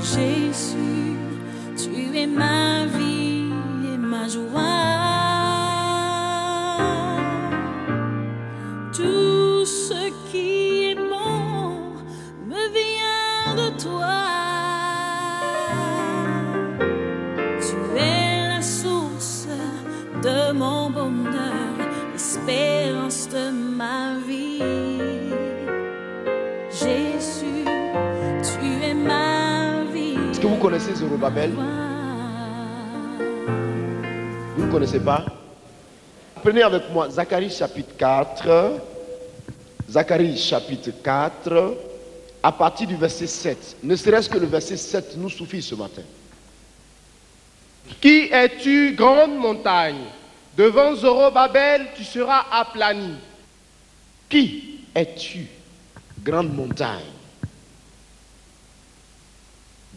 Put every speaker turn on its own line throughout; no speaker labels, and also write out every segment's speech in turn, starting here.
Jésus, tu es ma vie et ma joie. Tout ce qui est bon me vient de toi. Tu es la source de mon bonheur, l'espérance de ma vie. Jésus, tu es ma vie.
Est-ce que vous connaissez Zorobabel? Vous ne connaissez pas? Prenez avec moi Zacharie chapitre 4. Zacharie chapitre 4, à partir du verset 7. Ne serait-ce que le verset 7 nous suffit ce matin.
Qui es-tu, grande montagne? Devant Zorobabel, tu seras aplani.
Qui es-tu, grande montagne?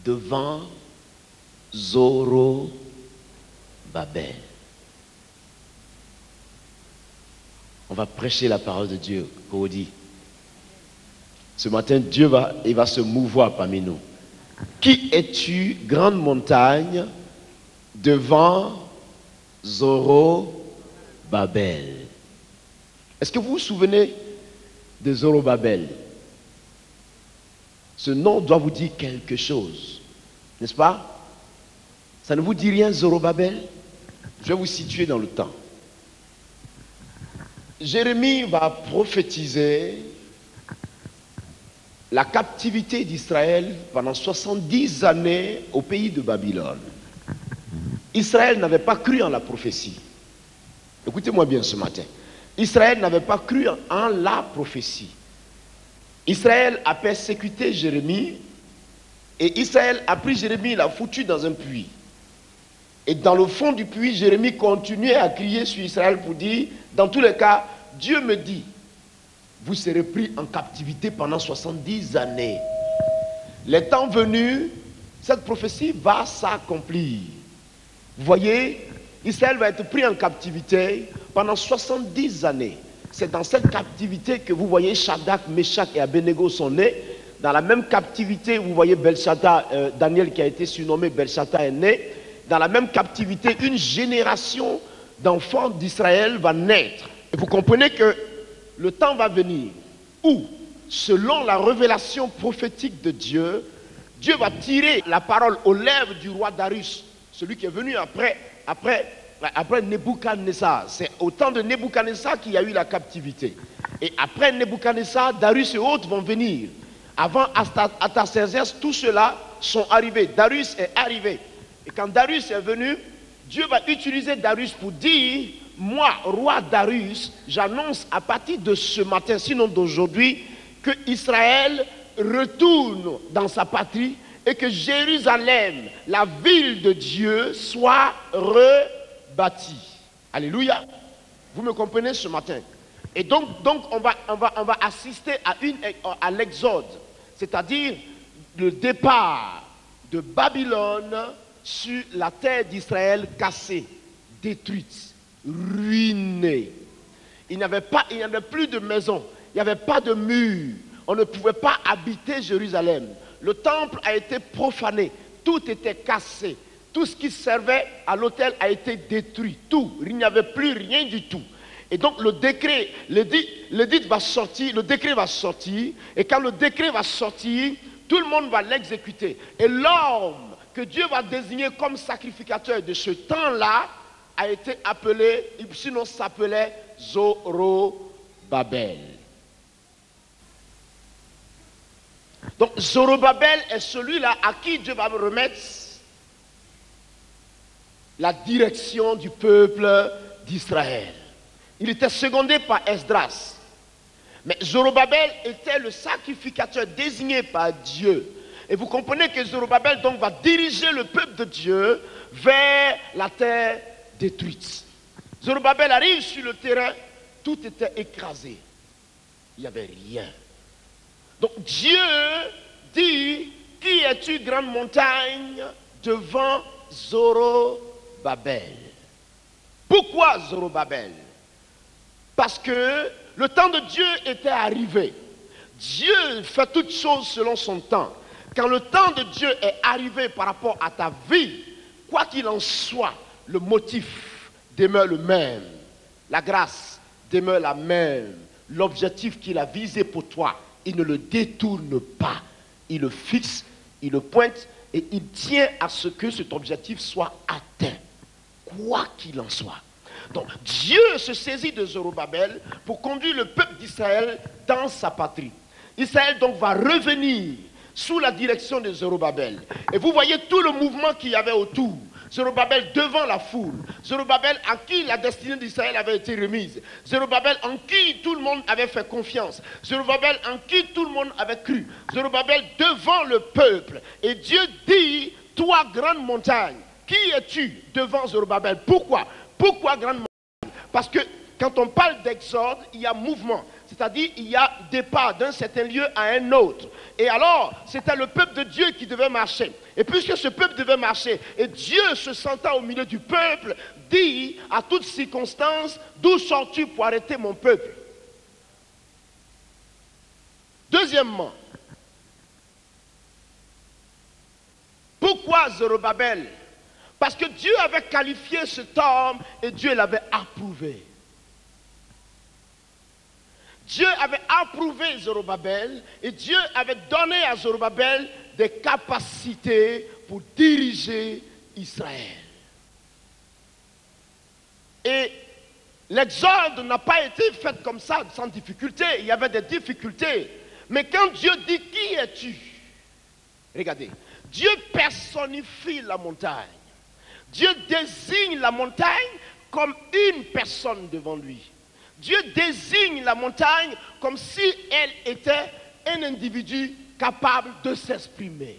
Devant Zorobabel. On va prêcher la parole de Dieu, Cody. Ce matin, Dieu va se mouvoir parmi nous. Qui es-tu, grande montagne, devant Zorobabel? Est-ce que vous vous souvenez de Zorobabel? Ce nom doit vous dire quelque chose, n'est-ce pas? Ça ne vous dit rien, Zorobabel? Je vais vous situer dans le temps. Jérémie va prophétiser la captivité d'Israël pendant 70 années au pays de Babylone. Israël n'avait pas cru en la prophétie. Écoutez-moi bien ce matin. Israël n'avait pas cru en la prophétie. Israël a persécuté Jérémie et Israël a pris Jérémie et l'a foutu dans un puits. Et dans le fond du puits, Jérémie continuait à crier sur Israël pour dire, dans tous les cas, Dieu me dit, vous serez pris en captivité pendant 70 années. Les temps venus, cette prophétie va s'accomplir. Vous voyez, Israël va être pris en captivité pendant 70 années. C'est dans cette captivité que vous voyez Shadrach, Meshach et Abednego sont nés. Dans la même captivité, vous voyez Belshazzar, Daniel qui a été surnommé Belshazzar est né. Dans la même captivité, une génération d'enfants d'Israël va naître. Et vous comprenez que le temps va venir où, selon la révélation prophétique de Dieu, Dieu va tirer la parole aux lèvres du roi Darius, celui qui est venu après Nebuchadnezzar. C'est au temps de Nebuchadnezzar qu'il y a eu la captivité. Et après Nebuchadnezzar, Darius et autres vont venir. Avant Artaxerxès, tous ceux-là sont arrivés. Darius est arrivé. Et quand Darius est venu, Dieu va utiliser Darius pour dire, moi, roi Darius, j'annonce à partir de ce matin, sinon d'aujourd'hui, que Israël retourne dans sa patrie et que Jérusalem, la ville de Dieu, soit rebâtie. Alléluia. Vous me comprenez ce matin? Et donc on va assister à l'exode, c'est-à-dire le départ de Babylone sur la terre d'Israël cassée, détruite, ruinée. Il n'y avait plus de maison, il n'y avait pas de mur, on ne pouvait pas habiter Jérusalem. Le temple a été profané, tout était cassé, tout ce qui servait à l'autel a été détruit, tout, il n'y avait plus rien du tout. Et donc le décret va sortir, et quand le décret va sortir, tout le monde va l'exécuter. Et l'homme que Dieu va désigner comme sacrificateur de ce temps-là a été appelé, sinon s'appelait Zorobabel. Donc Zorobabel est celui-là à qui Dieu va remettre la direction du peuple d'Israël. Il était secondé par Esdras. Mais Zorobabel était le sacrificateur désigné par Dieu. Et vous comprenez que Zorobabel donc va diriger le peuple de Dieu vers la terre détruite. Zorobabel arrive sur le terrain, tout était écrasé. Il n'y avait rien. Donc Dieu dit, qui es-tu, grande montagne, devant Zorobabel. Pourquoi Zorobabel? Parce que le temps de Dieu était arrivé. Dieu fait toutes choses selon son temps. Quand le temps de Dieu est arrivé par rapport à ta vie, quoi qu'il en soit, le motif demeure le même. La grâce demeure la même. L'objectif qu'il a visé pour toi, il ne le détourne pas. Il le fixe, il le pointe et il tient à ce que cet objectif soit atteint. Quoi qu'il en soit. Donc Dieu se saisit de Zorobabel pour conduire le peuple d'Israël dans sa patrie. Israël donc va revenir sous la direction de Zorobabel. Et vous voyez tout le mouvement qu'il y avait autour. Zorobabel devant la foule. Zorobabel en qui la destinée d'Israël avait été remise. Zorobabel en qui tout le monde avait fait confiance. Zorobabel en qui tout le monde avait cru. Zorobabel devant le peuple. Et Dieu dit, toi grande montagne, qui es-tu devant Zorobabel? Pourquoi? Pourquoi grande montagne? Parce que quand on parle d'exode, il y a mouvement. C'est-à-dire, il y a départ d'un certain lieu à un autre. Et alors, c'était le peuple de Dieu qui devait marcher. Et puisque ce peuple devait marcher, et Dieu se sentant au milieu du peuple, dit à toutes circonstances, d'où sors-tu pour arrêter mon peuple? Deuxièmement, pourquoi Zorobabel? Parce que Dieu avait qualifié cet homme et Dieu l'avait approuvé. Dieu avait approuvé Zorobabel et Dieu avait donné à Zorobabel des capacités pour diriger Israël. Et l'exode n'a pas été fait comme ça, sans difficulté. Il y avait des difficultés. Mais quand Dieu dit « Qui es-tu » Regardez, Dieu personnifie la montagne. Dieu désigne la montagne comme une personne devant lui. Dieu désigne la montagne comme si elle était un individu capable de s'exprimer.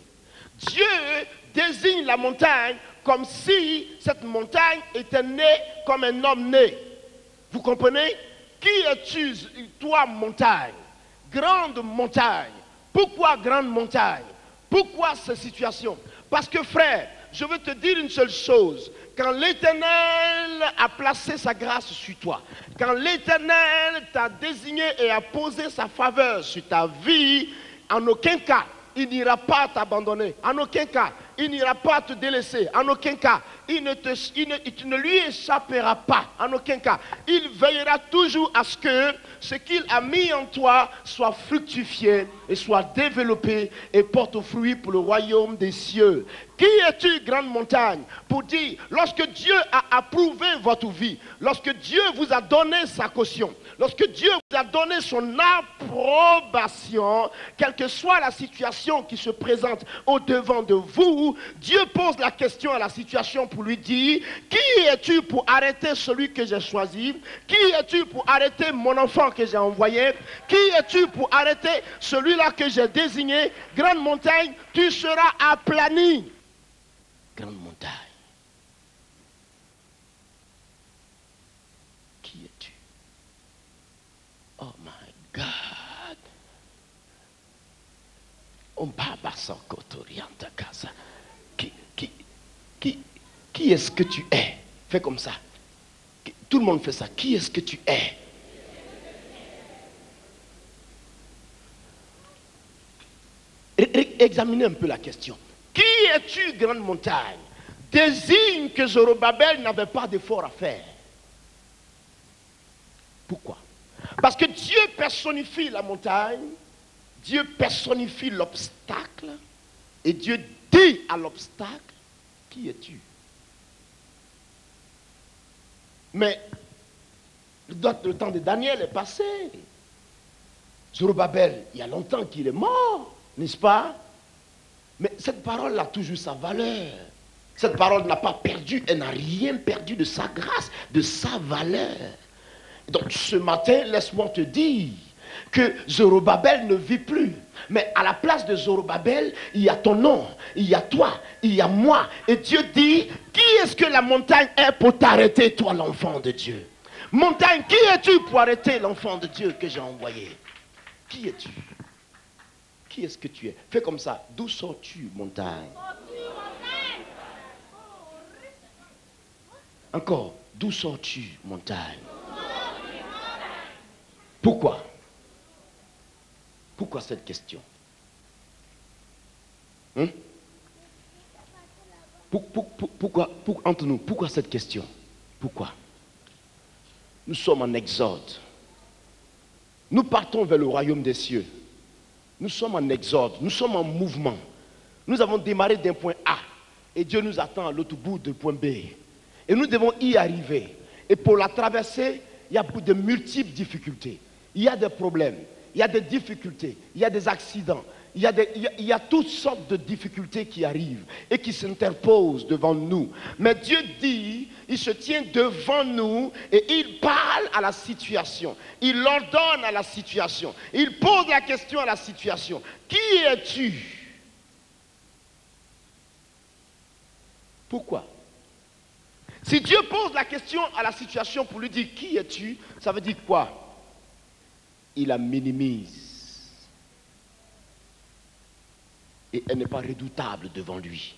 Dieu désigne la montagne comme si cette montagne était née comme un homme né. Vous comprenez? Qui es-tu, toi, montagne? Grande montagne. Pourquoi grande montagne? Pourquoi cette situation? Parce que, frère, je veux te dire une seule chose. Quand l'Éternel a placé sa grâce sur toi, quand l'Éternel t'a désigné et a posé sa faveur sur ta vie, en aucun cas, il n'ira pas t'abandonner. En aucun cas, il n'ira pas te délaisser. En aucun cas, tu ne lui échapperas pas. En aucun cas. Il veillera toujours à ce que ce qu'il a mis en toi soit fructifié et soit développé et porte fruit pour le royaume des cieux. Qui es-tu, grande montagne? Pour dire, lorsque Dieu a approuvé votre vie, lorsque Dieu vous a donné sa caution, lorsque Dieu vous a donné son approbation, quelle que soit la situation qui se présente au-devant de vous, Dieu pose la question à la situation pour lui dire, qui es-tu pour arrêter celui que j'ai choisi? Qui es-tu pour arrêter mon enfant que j'ai envoyé? Qui es-tu pour arrêter celui-là que j'ai désigné? Grande montagne, tu seras aplani. Grande montagne. Qui es-tu? Oh my God. On baba sans kotorianta casa. Qui est-ce que tu es? Fais comme ça. Tout le monde fait ça. Qui est-ce que tu es? Examinez un peu la question. Qui es-tu, grande montagne? Désigne que Zorobabel n'avait pas d'effort à faire. Pourquoi? Parce que Dieu personnifie la montagne, Dieu personnifie l'obstacle, et Dieu dit à l'obstacle, qui es-tu? Mais le temps de Daniel est passé. Zorobabel, il y a longtemps qu'il est mort, n'est-ce pas? Mais cette parole a toujours sa valeur. Cette parole n'a pas perdu, elle n'a rien perdu de sa grâce, de sa valeur. Donc ce matin, laisse-moi te dire que Zorobabel ne vit plus. Mais à la place de Zorobabel, il y a ton nom, il y a toi, il y a moi. Et Dieu dit, qui est-ce que la montagne est pour t'arrêter, toi l'enfant de Dieu? Montagne, qui es-tu pour arrêter l'enfant de Dieu que j'ai envoyé? Qui es-tu? Qui est-ce que tu es? Fais comme ça. D'où sors-tu, montagne? Encore, d'où sors-tu, montagne? Pourquoi? Pourquoi cette question? Pourquoi, entre nous, pourquoi cette question? Pourquoi? Nous sommes en exode. Nous partons vers le royaume des cieux. Nous sommes en exode, nous sommes en mouvement. Nous avons démarré d'un point A et Dieu nous attend à l'autre bout du point B. Et nous devons y arriver. Et pour la traverser, il y a de multiples difficultés. Il y a des problèmes, il y a des difficultés, il y a des accidents. Il y a toutes sortes de difficultés qui arrivent et qui s'interposent devant nous. Mais Dieu dit, il se tient devant nous et il parle à la situation. Il ordonne à la situation. Il pose la question à la situation. Qui es-tu? Pourquoi? Si Dieu pose la question à la situation pour lui dire qui es-tu, ça veut dire quoi? Il la minimise. Et elle n'est pas redoutable devant lui.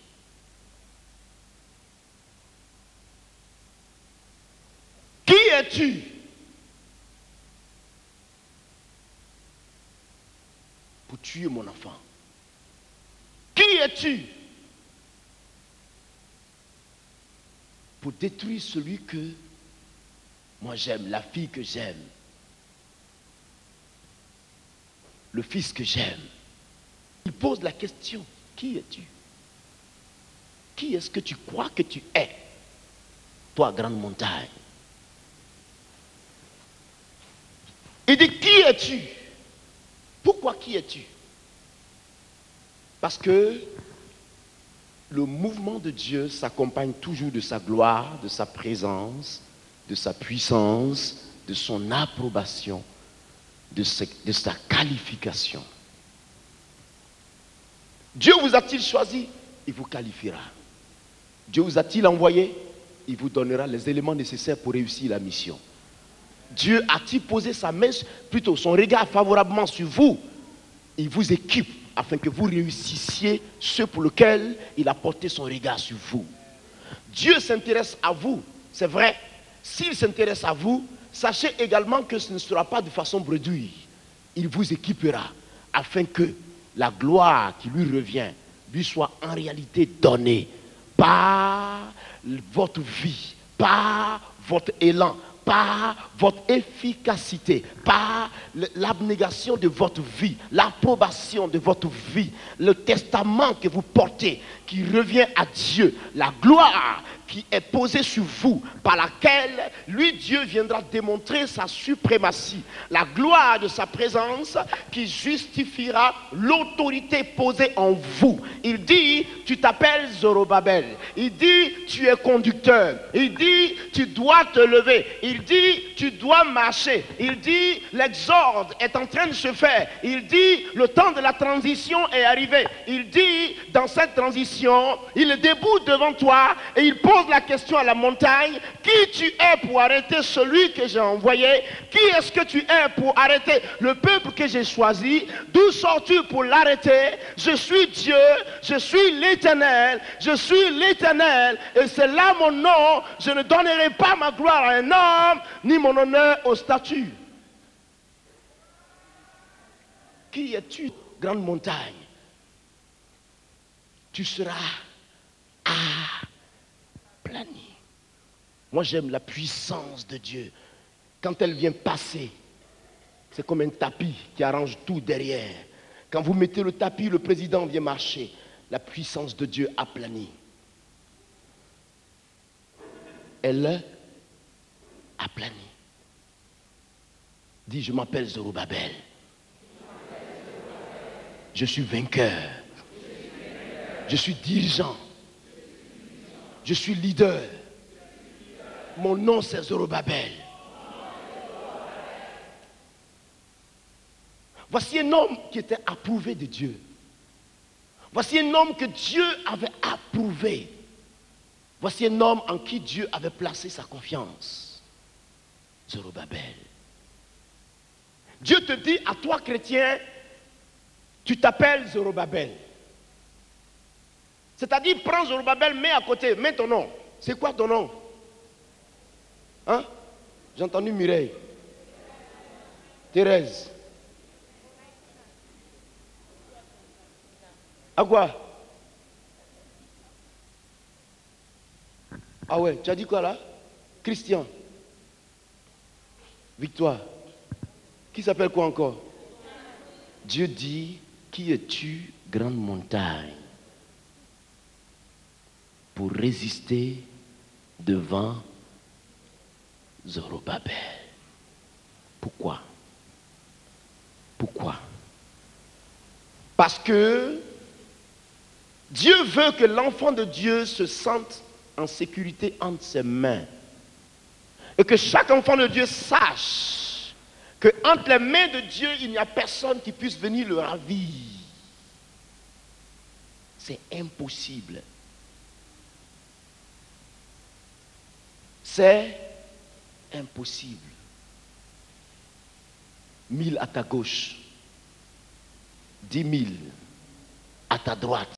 Qui es-tu? Pour tuer mon enfant. Qui es-tu? Pour détruire celui que moi j'aime, la fille que j'aime, le fils que j'aime. Il pose la question, qui es-tu? Qui est-ce que tu crois que tu es, toi, grande montagne? Il dit, qui es-tu? Pourquoi qui es-tu? Parce que le mouvement de Dieu s'accompagne toujours de sa gloire, de sa présence, de sa puissance, de son approbation, de sa qualification. Dieu vous a-t-il choisi? Il vous qualifiera. Dieu vous a-t-il envoyé? Il vous donnera les éléments nécessaires pour réussir la mission. Dieu a-t-il posé sa main, plutôt son regard favorablement sur vous? Il vous équipe afin que vous réussissiez ce pour lequel il a porté son regard sur vous. Dieu s'intéresse à vous, c'est vrai. S'il s'intéresse à vous, sachez également que ce ne sera pas de façon bredouille. Il vous équipera afin que la gloire qui lui revient lui soit en réalité donnée par votre vie, par votre élan, par votre efficacité, par l'abnégation de votre vie, l'approbation de votre vie, le testament que vous portez qui revient à Dieu, la gloire qui est posée sur vous, par laquelle lui, Dieu, viendra démontrer sa suprématie, la gloire de sa présence qui justifiera l'autorité posée en vous. Il dit, tu t'appelles Zorobabel. Il dit, tu es conducteur. Il dit, tu dois te lever. Il dit, tu dois marcher. Il dit, l'exorde est en train de se faire. Il dit, le temps de la transition est arrivé. Il dit, dans cette transition, il est debout devant toi et il pose la question à la montagne, qui tu es pour arrêter celui que j'ai envoyé? Qui est-ce que tu es pour arrêter le peuple que j'ai choisi? D'où sors-tu pour l'arrêter? Je suis Dieu, je suis l'Éternel, je suis l'Éternel, et c'est là mon nom. Je ne donnerai pas ma gloire à un homme, ni mon honneur aux statues. Qui es-tu, grande montagne? Tu seras aplani. Moi, j'aime la puissance de Dieu. Quand elle vient passer, c'est comme un tapis qui arrange tout derrière. Quand vous mettez le tapis, le président vient marcher. La puissance de Dieu aplanit. Elle aplanit. Dis, je m'appelle Zorobabel. Je suis vainqueur. Je suis dirigeant. Je suis leader. Mon nom c'est Zorobabel. Voici un homme qui était approuvé de Dieu. Voici un homme que Dieu avait approuvé. Voici un homme en qui Dieu avait placé sa confiance. Zorobabel. Dieu te dit à toi chrétien, tu t'appelles Zorobabel. C'est-à-dire, prends Zorobabel, mets à côté, mets ton nom. C'est quoi ton nom? Hein? J'ai entendu Mireille. Thérèse. À quoi? Ah ouais, tu as dit quoi là? Christian. Victoire. Qui s'appelle quoi encore? Dieu dit, qui es-tu, grande montagne, pour résister devant Zorobabel? Pourquoi? Pourquoi? Parce que Dieu veut que l'enfant de Dieu se sente en sécurité entre ses mains. Et que chaque enfant de Dieu sache que entre les mains de Dieu, il n'y a personne qui puisse venir le ravir. C'est impossible. C'est impossible. 1000 à ta gauche, 10 000 à ta droite.